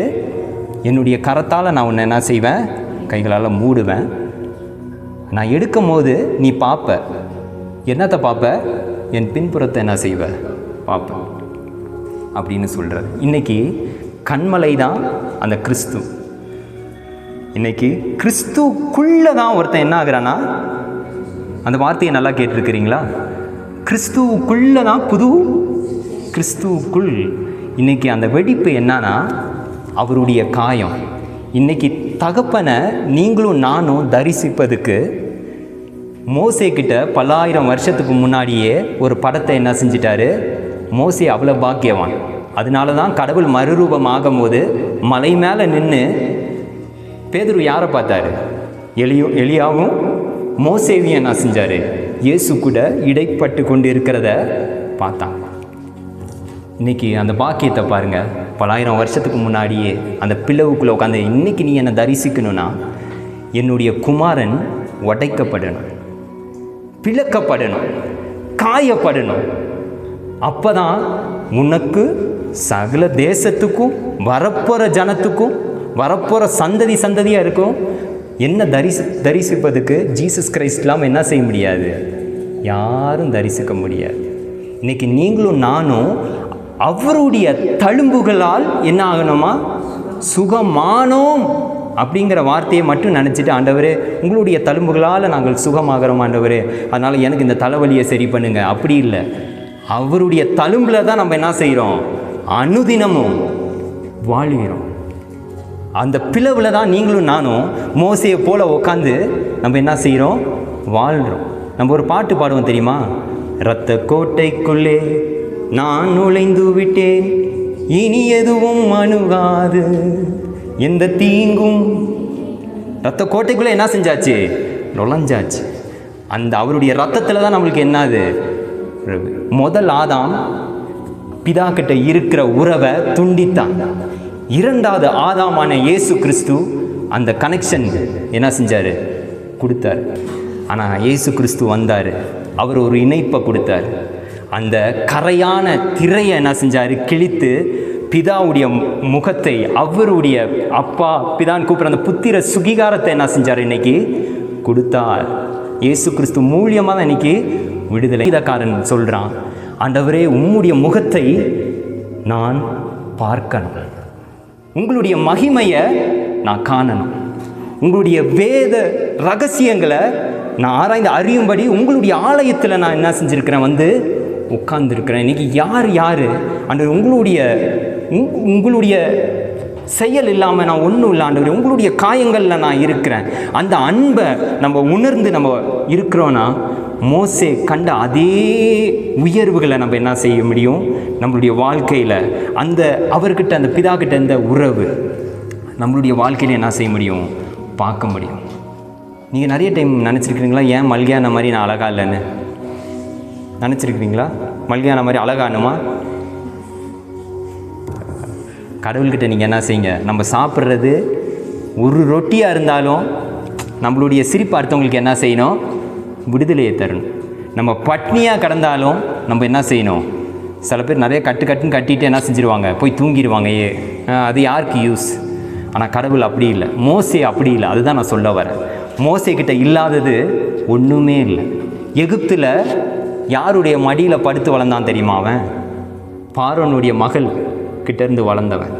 என்னுடைய கரத்தால் நான் உன்னை என்ன செய்வேன், கைகளால் மூடுவேன். நான் எடுக்கும் போது நீ பார்ப்ப. என்னத்தை பார்ப்ப? என் பின்புறத்தை என்ன செய்வ, பார்ப்ப அப்படின்னு சொல்கிறார். இன்றைக்கி கண்மலை தான் அந்த கிறிஸ்து. இன்றைக்கி கிறிஸ்துக்குள்ளே தான் ஒருத்தன் என்ன ஆகுறான்னா, அந்த வார்த்தையை நல்லா கேட்டிருக்கிறீங்களா? கிறிஸ்துவுக்குள்ளே தான் புது கிறிஸ்துவுக்குள். இன்றைக்கி அந்த வெடிப்பு என்னன்னா அவருடைய காயம். இன்றைக்கி தகப்பனை நீங்களும் நானும் தரிசிப்பதுக்கு மோசே கிட்ட பல்லாயிரம் வருஷத்துக்கு முன்னாடியே ஒரு படத்தை என்ன செஞ்சிட்டாரு. மோசே அவ்வளோ பாக்கியவான். அதனால தான் கடவுள் மறுரூபமாகும் போது மலை மேலே நின்று பேதுரு யாரை பார்த்தாரு? எலியாவும் மோசேவையும் என்ன செஞ்சார்? இயேசு கூட இடைப்பட்டு கொண்டு இருக்கிறத பார்த்தான். இன்றைக்கி அந்த பாக்கியத்தை பாருங்கள். பல்லாயிரம் வருஷத்துக்கு முன்னாடியே அந்த பிளவுக்குள்ளே உட்காந்து இன்றைக்கி நீ என்னை தரிசிக்கணும்னா என்னுடைய குமாரன் உடைக்கப்படணும், பிளக்கப்படணும், காயப்படணும். அப்போ தான் உனக்கு சகல தேசத்துக்கும் வரப்போகிற ஜனத்துக்கும் வரப்போகிற சந்ததியாக இருக்கும். என்ன தரிசிப்பதுக்கு ஜீசஸ் கிரைஸ்ட் இல்லாமல் என்ன செய்ய முடியாது, யாரும் தரிசிக்க முடியாது. இன்றைக்கி நீங்களும் நானும் அவருடைய தழும்புகளால் என்ன ஆகணுமா, சுகமானோம் அப்படிங்கிற வார்த்தையை மட்டும் நினச்சிட்டு, ஆண்டவரே உங்களுடைய தழும்புகளால் நாங்கள் சுகமாகிறோம் ஆண்டவரே, அதனால் எனக்கு இந்த தலைவலியை சரி பண்ணுங்க, அப்படி இல்லை. அவருடைய தழும்பில் தான் நம்ம என்ன செய்கிறோம், அனுதினமும் வாழ்கிறோம். அந்த பிளவில் தான் நீங்களும் நானும் மோசையை போல் உட்காந்து நம்ம என்ன செய்கிறோம், வாழ்கிறோம். நம்ம ஒரு பாட்டு பாடுவோம் தெரியுமா? இரத்த கோட்டைக்குள்ளே நான் நுழைந்து விட்டேன், இனி எதுவும் அணுகாது, எந்த தீங்கும். இரத்த கோட்டைக்குள்ளே என்ன செஞ்சாச்சு, நுழைஞ்சாச்சு. அந்த அவருடைய ரத்தத்தில் தான் நம்மளுக்கு என்னது, முதல் ஆதாம் பிதா கிட்ட இருக்கிற உறவை துண்டித்தான். இரண்டாவது ஆதாமான இயேசு கிறிஸ்து அந்த கனெக்ஷன் என்ன செஞ்சார், கொடுத்தார். ஆனால் இயேசு கிறிஸ்து வந்தார், அவர் ஒரு இணைப்பை கொடுத்தார். அந்த கரையான திரையை என்ன செஞ்சார், கிழித்து பிதாவுடைய முகத்தை, அவருடைய அப்பா பிதான்னு கூப்பிட்ற அந்த புத்திர சுகிகாரத்தை என்ன செஞ்சார், இன்னைக்கு கொடுத்தார். இயேசு கிறிஸ்து மூலியமாக தான் இன்னைக்கு விடுதலை. இதக்காரன் சொல்கிறான், ஆண்டவரே உம்முடைய முகத்தை நான் பார்க்கணும், உங்களுடைய மகிமையை நான் காணணும், உங்களுடைய வேத ரகசியங்களை நான் ஆராய்ந்து அறியும்படி உங்களுடைய ஆலயத்தில் நான் என்ன செஞ்சுருக்கிறேன், வந்து உட்கார்ந்துருக்கிறேன். இன்றைக்கி யார் ஆண்டவர் உங்களுடைய செயல் இல்லாமல் நான் ஒன்றும் இல்லை ஆண்டவர், உங்களுடைய காயங்களில் நான் இருக்கிறேன். அந்த அன்பை நம்ம உணர்ந்து நம்ம இருக்கிறோன்னா மோசே கண்ட அதே உயர்வுகளை நம்ம என்ன செய்ய முடியும் நம்மளுடைய வாழ்க்கையில். அந்த அவர்கிட்ட அந்த பிதா கிட்ட இந்த உறவு நம்மளுடைய வாழ்க்கையில் என்ன செய்ய முடியும், பார்க்க முடியும். நீங்கள் நிறைய டைம் நினச்சிருக்கிறீங்களா, ஏன் மல்கியான மாதிரி நான் அழகா இல்லைன்னு நினச்சிருக்கிறீங்களா? மல்கியான மாதிரி அழகானுமா? கடவுள்கிட்ட நீங்கள் என்ன செய்யுங்க, நம்ம சாப்பிட்றது ஒரு ரொட்டியாக இருந்தாலும் நம்மளுடைய சிரிப்பு அடுத்தவங்களுக்கு என்ன செய்யணும், விடுதலையை தரணும். நம்ம பட்னியாக கிடந்தாலும் நம்ம என்ன செய்யணும், சில பேர் நிறைய கட்டுன்னு கட்டிட்டு என்ன செஞ்சுருவாங்க, போய் தூங்கிடுவாங்க. அது யாருக்கு யூஸ்? ஆனால் கடவுள் அப்படி இல்லை, மோசே அப்படி இல்லை. அதுதான் நான் சொல்ல வரேன். மோசே கிட்ட இல்லாதது ஒன்றுமே இல்லை. எகிப்தில் யாருடைய மடியில் படுத்து வளர்ந்தான் தெரியுமா? அவன் பார்வோனுடைய மகள் கிட்டேருந்து வளர்ந்தவன்.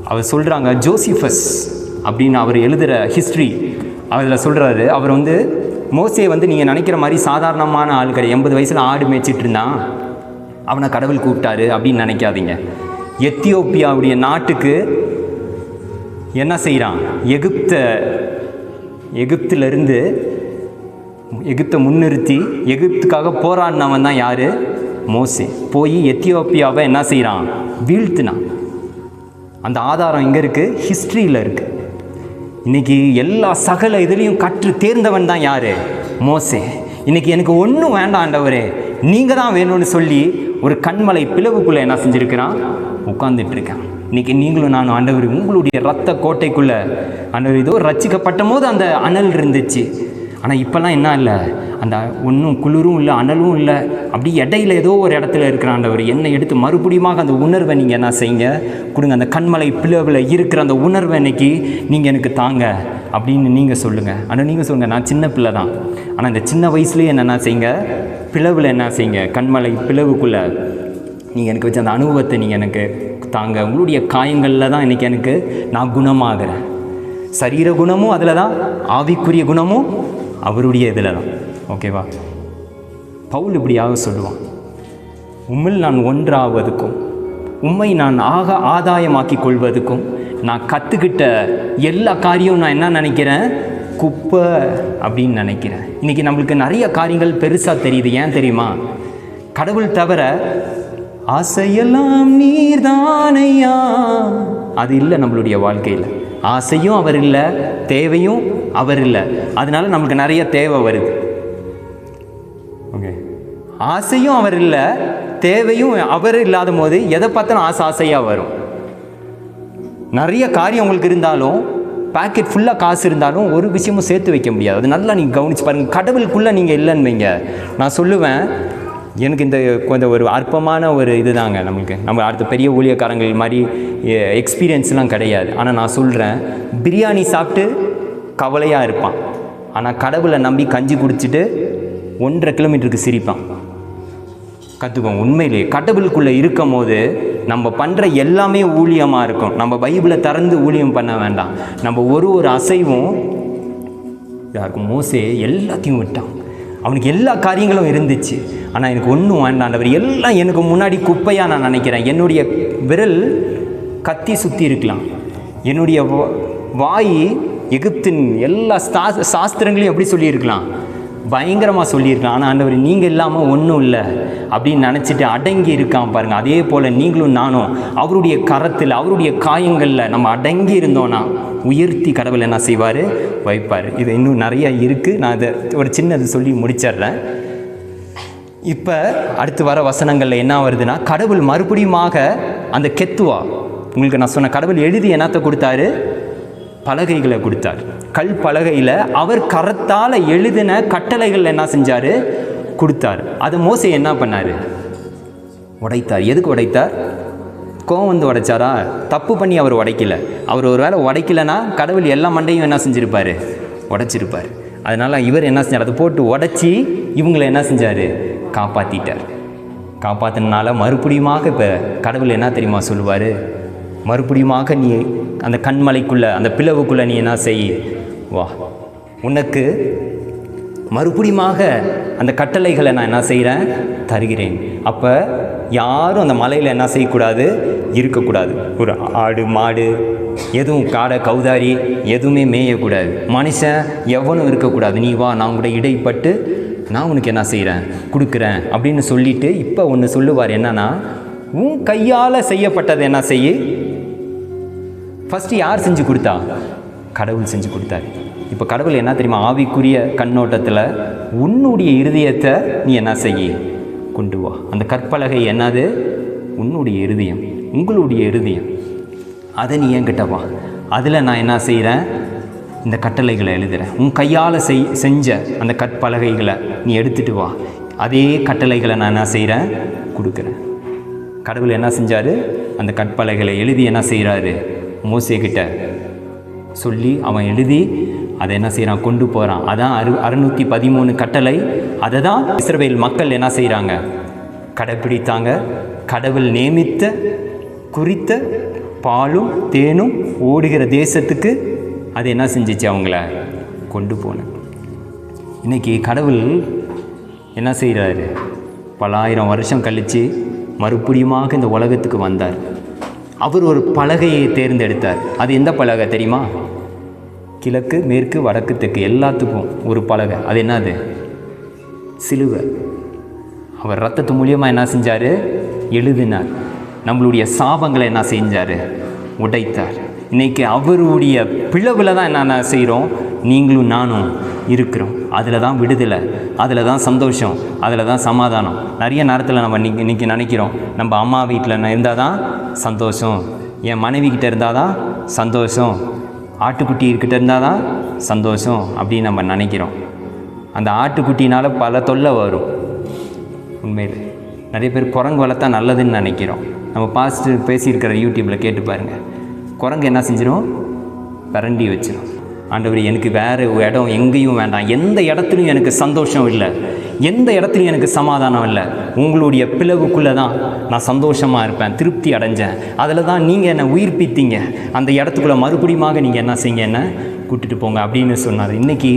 அவர் சொல்கிறாங்க, ஜோசிஃபஸ் அப்படின்னு அவர் எழுதுகிற ஹிஸ்ட்ரி அதில் சொல்கிறாரு, அவர் வந்து மோசே வந்து நீங்கள் நினைக்கிற மாதிரி சாதாரணமான ஆள் கிடையாது. 80 வயசில் ஆடு மேய்ச்சிட்டு இருந்தான், அவனை கடவுள் கூப்பிட்டாரு அப்படின்னு நினைக்காதீங்க. எத்தியோப்பியாவுடைய நாட்டுக்கு என்ன செய்கிறான், எகிப்திலிருந்து எகிப்தை முன்னிறுத்தி எகிப்துக்காக போராடினவன் தான் யார், மோசே. போய் எத்தியோப்பியாவை என்ன செய்கிறான், வீழ்த்தினான். அந்த ஆதாரம் எங்கே இருக்குது, ஹிஸ்ட்ரியில் இருக்குது. இன்றைக்கி எல்லா சகல இதுலேயும் கற்று தேர்ந்தவன் தான் யார், மோசே. இன்றைக்கி எனக்கு ஒன்றும் வேண்டாம் ஆண்டவரே, நீங்கள் தான் வேணும்னு சொல்லி ஒரு கண்மலை பிளவுக்குள்ளே என்ன செஞ்சுருக்கிறான், உட்கார்ந்துட்டுருக்கேன். இன்றைக்கி நீங்களும் நானும் ஆண்டவர் உங்களுடைய இரத்த கோட்டைக்குள்ளே ஆண்டவர் ஏதோ ரட்சிக்கப்பட்ட போது அந்த அனல் இருந்துச்சு. ஆனால் இப்போல்லாம் என்ன இல்லை, அந்த ஒன்றும் குளிரும் இல்லை அனலும் இல்லை, அப்படி இடையில ஏதோ ஒரு இடத்துல இருக்கிற ஆண்டவர் என்னை எடுத்து மறுபடியுமாக அந்த உணர்வை நீங்கள் என்ன செய்யுங்க, கொடுங்க. அந்த கண்மலை பிளவில் இருக்கிற அந்த உணர்வை இன்னைக்கு நீங்கள் எனக்கு தாங்க அப்படின்னு நீங்கள் சொல்லுங்கள். ஆனால் நீங்கள் சொல்லுங்கள், நான் சின்ன பிள்ளை தான், ஆனால் இந்த சின்ன வயசுலேயே என்ன செய்யுங்க, பிளவில் என்ன செய்யுங்க, கண்மலை பிளவுக்குள்ளே நீங்கள் எனக்கு வச்ச அந்த அனுபவத்தை நீங்கள் எனக்கு தாங்க. உங்களுடைய காயங்களில் தான் இன்றைக்கி எனக்கு நான் குணமாகிறேன். சரீர குணமும் அதில் தான், ஆவிக்குரிய குணமும் அவருடைய இதில் தான். ஓகேவா? பவுல் இப்படியாக சொல்லுவான், உம்மில் நான் ஒன்றாவதுக்கும் உம்மை நான் ஆதாயமாக்கி கொள்வதுக்கும் நான் கற்றுக்கிட்ட எல்லா காரியம் நான் என்ன நினைக்கிறேன், குப்பை அப்படின்னு நினைக்கிறேன். இன்றைக்கி நம்மளுக்கு நிறைய காரியங்கள் பெருசாக தெரியுது. ஏன் தெரியுமா? கடவுள் தவிர ஆசையெல்லாம் நீர்தானையா, அது இல்லை நம்மளுடைய வாழ்க்கையில். ஆசையும் அவர் இல்லை, தேவையும் அவர் இல்லை. அதனால நமக்கு நிறைய தேவை வருது. ஓகே, ஆசையும் அவர் இல்லை, தேவையும் அவர் இல்லாத போது எதை பார்த்தாலும் ஆசையாக வரும். நிறைய காரியம் உங்களுக்கு இருந்தாலும், பேக்கெட் ஃபுல்லாக காசு இருந்தாலும் ஒரு விஷயமும் சேர்த்து வைக்க முடியாது. அது நல்லா நீங்கள் கவனித்து பாருங்கள். கடவுளுக்குள்ளே நீங்கள் இல்லைன்னு வைங்க, நான் சொல்லுவேன், எனக்கு இந்த கொஞ்சம் ஒரு அற்பமான ஒரு இது தாங்க நமக்கு. நம்ம அடுத்த பெரிய ஊழியக்காரங்கள் மாதிரி எக்ஸ்பீரியன்ஸ்லாம் கிடையாது. ஆனால் நான் சொல்கிறேன், பிரியாணி சாப்பிட்டு கவலையாக இருப்பான், ஆனால் கடவுளை நம்பி கஞ்சி குடிச்சிட்டு 1.5 கிலோமீட்டருக்கு சிரிப்பான். கற்றுக்கோங்க. உண்மையிலே கடவுளுக்குள்ளே இருக்கும் போது நம்ம பண்ணுற எல்லாமே ஊழியமாக இருக்கும். நம்ம பைபிளை திறந்து ஊழியம் பண்ண வேண்டாம். நம்ம ஒரு அசைவும் யாருக்கும். மோசே எல்லாத்தையும் விட்டான். அவனுக்கு எல்லா காரியங்களும் இருந்துச்சு, ஆனால் எனக்கு ஒன்றும் வேண்டாண்டவர். எல்லாம் எனக்கு முன்னாடி குப்பையாக நான் நினைக்கிறேன். என்னுடைய விரல் கத்தி சுற்றி இருக்கலாம், என்னுடைய வாய் எகிப்தின் எல்லா சாஸ்திரங்களையும் எப்படி சொல்லியிருக்கலாம், பயங்கரமாக சொல்லியிருக்கலாம். ஆனால் ஆண்டவர் நீங்கள் இல்லாமல் ஒன்றும் இல்லை அப்படின்னு நினச்சிட்டு அடங்கி இருக்கான் பாருங்கள். அதே போல் நீங்களும் நானும் அவருடைய கரத்தில், அவருடைய காயங்களில் நம்ம அடங்கி இருந்தோன்னா உயர்த்தி கடவுள் என்ன செய்வார், வைப்பார். இது இன்னும் நிறைய இருக்குது. நான் இதை ஒரு சின்னது சொல்லி முடிச்சிடுறேன். இப்போ அடுத்து வர வசனங்களில் என்ன வருதுன்னா, கடவுள் மறுபடியுமாக அந்த கெத்துவா, உங்களுக்கு நான் சொன்ன கடவுள் எழுதி என்னத்தை கொடுத்தாரு, பலகைகளை கொடுத்தார். கல் பலகையில் அவர் கரத்தால் எழுதின கட்டளைகள் என்ன செஞ்சார், கொடுத்தார். அதை மோசே என்ன பண்ணார், உடைத்தார். எதுக்கு உடைத்தார்? கோவம் வந்து உடைச்சாரா? தப்பு பண்ணி அவர் உடைக்கல. அவர் ஒரு வேளை உடைக்கலைன்னா கடவுள் எல்லா மண்டையும் என்ன செஞ்சுருப்பார், உடைச்சிருப்பார். அதனால் இவர் என்ன செஞ்சார், அதை போட்டு உடைச்சி இவங்களை என்ன செஞ்சார், காப்பாற்றிட்டார். காப்பாற்றினால மறுபடியுமாக இப்போ கடவுள் என்ன தெரியுமா சொல்லுவார், மறுபடியுமாக நீ அந்த கண்மலைக்குள்ளே, அந்த பிளவுக்குள்ளே நீ என்ன செய், வா, உனக்கு மறுபடியுமாக அந்த கட்டளைகளை நான் என்ன செய்கிறேன், தருகிறேன். அப்போ யாரும் அந்த மலையில் என்ன செய்யக்கூடாது, இருக்கக்கூடாது. ஒரு ஆடு மாடு எதுவும், காடை கௌதாரி எதுவுமே மேயக்கூடாது. மனுஷன் எவனும் இருக்கக்கூடாது. நீ வா, நான் கூட இடைப்பட்டு நான் உனக்கு என்ன செய்கிறேன், கொடுக்குறேன் அப்படின்னு சொல்லிவிட்டு இப்போ ஒன்று சொல்லுவார். என்னன்னா, உன் கையால் செய்யப்பட்டது என்ன செய்ய. ஃபஸ்ட்டு யார் செஞ்சு கொடுத்தா, கடவுள் செஞ்சு கொடுத்தாரு. இப்போ கடவுள் என்ன தெரியுமா, ஆவிக்குரிய கண்ணோட்டத்தில் உன்னுடைய இருதயத்தை நீ என்ன செய்ய, கொண்டு வா. அந்த கற்பலகை என்னது, உன்னுடைய இருதயம், உங்களுடைய இருதயம். அதை நீ என்கிட்ட வா, அதில் நான் என்ன செய்கிறேன், இந்த கட்டளைகளை எழுதுகிறேன். உன் கையால் செஞ்ச அந்த கற்பலகைகளை நீ எடுத்துகிட்டு வா. அதே கட்டளைகளை நான் என்ன செய்கிறேன், கொடுக்குறேன். கடவுள் என்ன செஞ்சார், அந்த கற்பலகைகளை எழுதி என்ன செய்கிறாரு, மோசே கிட்ட சொல்லி அவன் எழுதி அதை என்ன செய்கிறான், கொண்டு போகிறான். அதான் 613 கட்டளை. அதை தான் இஸ்ரவேல் மக்கள் என்ன செய்கிறாங்க, கடைப்பிடித்தாங்க. கடவுள் நியமித்த குறித்த பாலும் தேனும் ஓடுகிற தேசத்துக்கு அது என்ன செஞ்சிச்சு? அவங்கள கொண்டு போனேன். இன்றைக்கி கடவுள் என்ன செய்கிறாரு? பல ஆயிரம் வருஷம் கழித்து மறுபடியுமாக இந்த உலகத்துக்கு வந்தார். அவர் ஒரு பலகையை தேர்ந்தெடுத்தார். அது எந்த பலகை தெரியுமா? கிழக்கு மேற்கு வடக்கு தெற்கு எல்லாத்துக்கும் ஒரு பலகை. அது என்னது? சிலுவை. அவர் ரத்தத்து மூலியமாக என்ன செஞ்சார்? எழுதினார். நம்மளுடைய சாபங்களை என்ன செஞ்சார்? உடைத்தார். இன்றைக்கி அவருடைய பிளவில் தான் என்னென்ன செய்கிறோம்? நீங்களும் நானும் இருக்கிறோம். அதில் தான் விடுதலை, அதில் தான் சந்தோஷம், அதில் தான் சமாதானம். நிறைய நேரத்தில் நம்ம இன்றைக்கி நினைக்கிறோம், நம்ம அம்மா வீட்டில் இருந்தால் தான் சந்தோஷம், என் மனைவிக்கிட்ட இருந்தால் தான் சந்தோஷம், ஆட்டுக்குட்டிகிட்ட இருந்தால் தான் சந்தோஷம் அப்படின்னு நம்ம நினைக்கிறோம். அந்த ஆட்டுக்குட்டினால் பல தொல்லை வரும். உண்மையில் நிறைய பேர் குரங்கு வளர்த்தா நல்லதுன்னு நினைக்கிறோம். நம்ம பாஸ்ட்டு பேசியிருக்கிற யூடியூப்பில் கேட்டு பாருங்கள். குரங்கு என்ன செஞ்சிடும்? பரண்டி வச்சிடும். ஆண்டவர், எனக்கு வேறு இடம் எங்கேயும் வேண்டாம், எந்த இடத்துலையும் எனக்கு சந்தோஷம் இல்லை, எந்த இடத்துலையும் எனக்கு சமாதானம் இல்லை, உங்களுடைய பிளவுக்குள்ளே தான் நான் சந்தோஷமாக இருப்பேன், திருப்தி அடைஞ்சேன், அதில் தான் நீங்கள் என்னை உயிர்ப்பித்தீங்க, அந்த இடத்துக்குள்ளே மறுபடியுமாக நீங்கள் என்ன செய்யுங்க, என்ன கூட்டிகிட்டு போங்க அப்படின்னு சொன்னார். இன்றைக்கி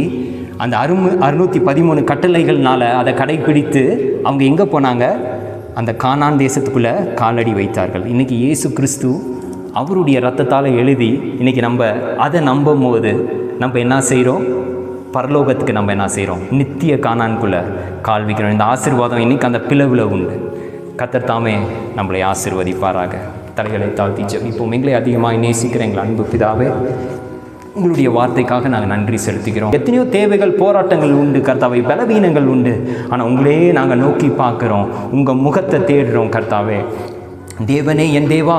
அந்த 613 கட்டளைகள்னால் அதை கடைப்பிடித்து அவங்க எங்கே போனாங்க? அந்த கானான் தேசத்துக்குள்ளே காலடி வைத்தார்கள். இன்றைக்கி இயேசு கிறிஸ்து அவருடைய ரத்தத்தால் எழுதி இன்றைக்கி நம்ம அதை நம்பும் போது நம்ம என்ன செய்கிறோம்? பரலோகத்துக்கு நம்ம என்ன செய்கிறோம்? நித்திய கானான்குள்ளே கால் வைக்கிறோம். இந்த ஆசீர்வாதம் இன்றைக்கி அந்த பிளவில் உண்டு. கர்த்தர் தாமே நம்மளை ஆசீர்வதிப்பாராக. தலைகளை தாழ்த்தி ஜெபிப்போம். எங்களை அதிகமாக நேசிக்கிற எங்கள் அன்பு பிதாவே, உங்களுடைய வார்த்தைக்காக நாங்கள் நன்றி செலுத்துகிறோம். எத்தனையோ தேவைகள், போராட்டங்கள் உண்டு கர்த்தாவே, பலவீனங்கள் உண்டு. ஆனால் உங்களையே நாங்கள் நோக்கி பார்க்குறோம், உங்கள் முகத்தை தேடுறோம் கர்த்தாவே. தேவனே, என் தேவா,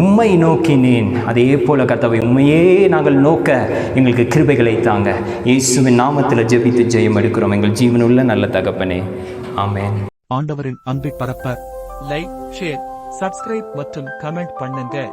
உம்மை நோக்கினேன். அதே போல கர்த்தாவே, உம்மையே நாங்கள் நோக்க எங்களுக்கு கிருபைகளை தாங்க. இயேசுவின் நாமத்தில் ஜெபித்து ஜெயம் எடுக்கிறோம் எங்கள் ஜீவனுள்ள நல்ல தகப்பனே, ஆமென். ஆண்டவரின் அன்பை பரப்ப லைக், ஷேர், சப்ஸ்கிரைப் மற்றும் கமெண்ட் பண்ணுங்க.